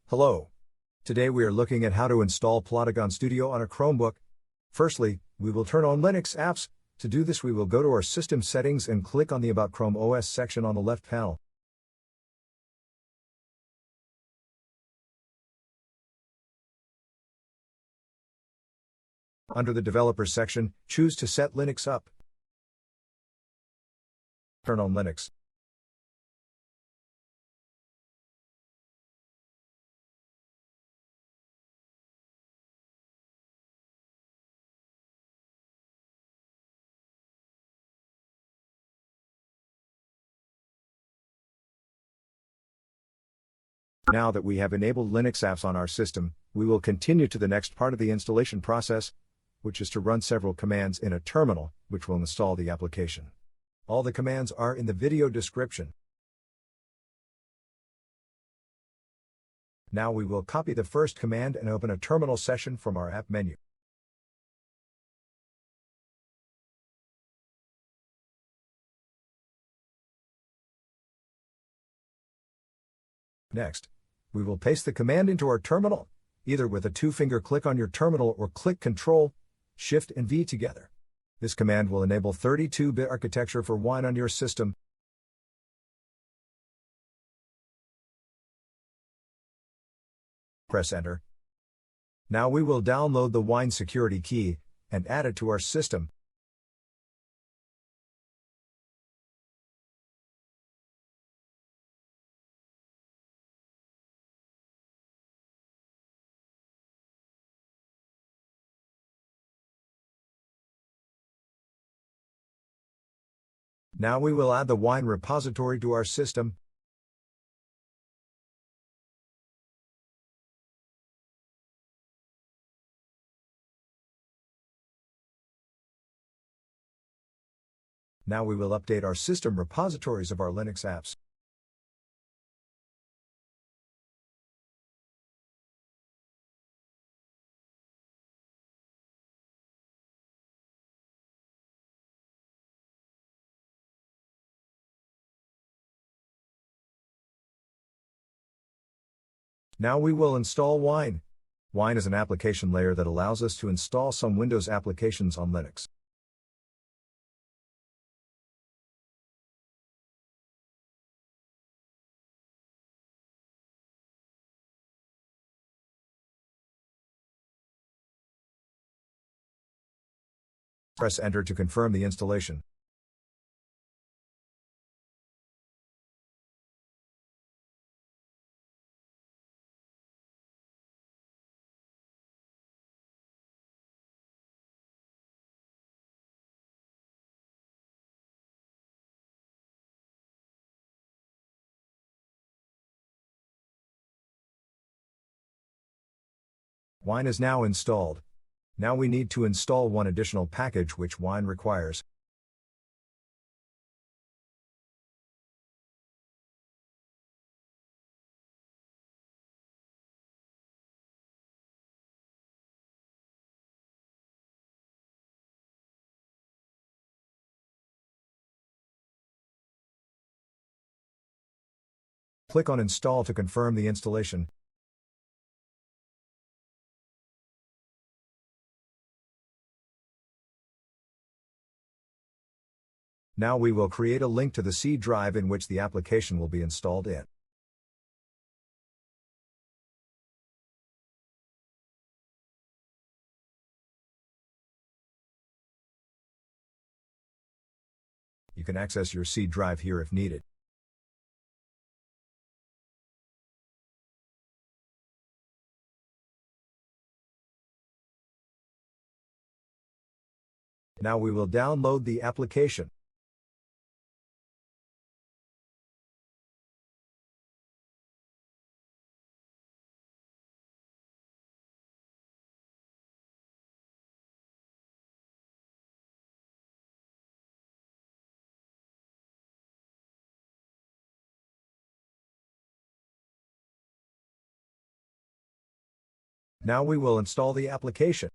Hello. Today we are looking at how to install Plotagon Studio on a Chromebook. Firstly, we will turn on Linux apps. To do this, we will go to our system settings and click on the About Chrome OS section on the left panel. Under the Developers section, choose to set Linux up. Turn on Linux. Now that we have enabled Linux apps on our system, we will continue to the next part of the installation process, which is to run several commands in a terminal, which will install the application. All the commands are in the video description. Now we will copy the first command and open a terminal session from our app menu. Next, we will paste the command into our terminal, either with a two-finger click on your terminal or click Ctrl, Shift and V together. This command will enable 32-bit architecture for Wine on your system. Press Enter. Now we will download the Wine security key and add it to our system. Now we will add the Wine repository to our system. Now we will update our system repositories of our Linux apps. Now we will install Wine. Wine is an application layer that allows us to install some Windows applications on Linux. Press Enter to confirm the installation. Wine is now installed. Now we need to install one additional package which Wine requires. Click on Install to confirm the installation. Now we will create a link to the C drive in which the application will be installed in. You can access your C drive here if needed. Now we will download the application. Now we will install the application.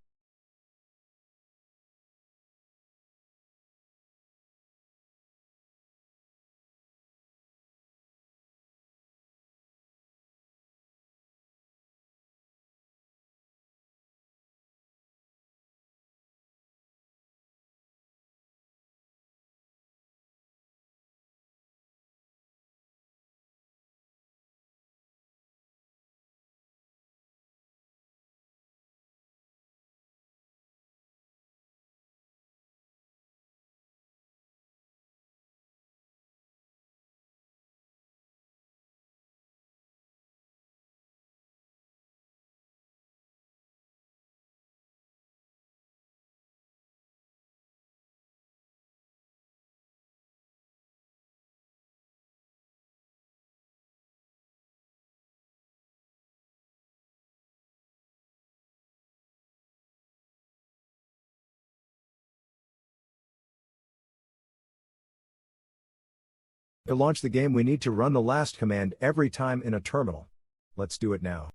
To launch the game, we need to run the last command every time in a terminal. Let's do it now.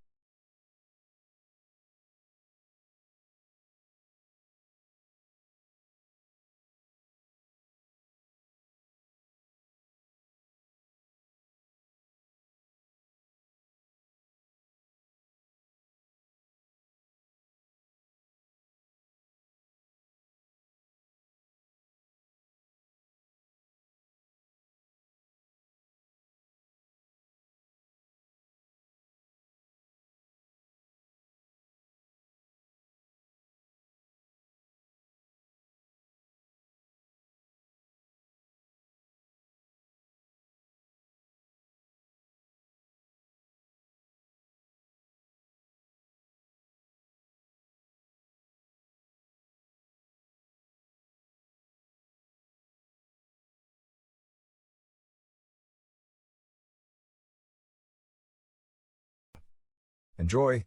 Enjoy!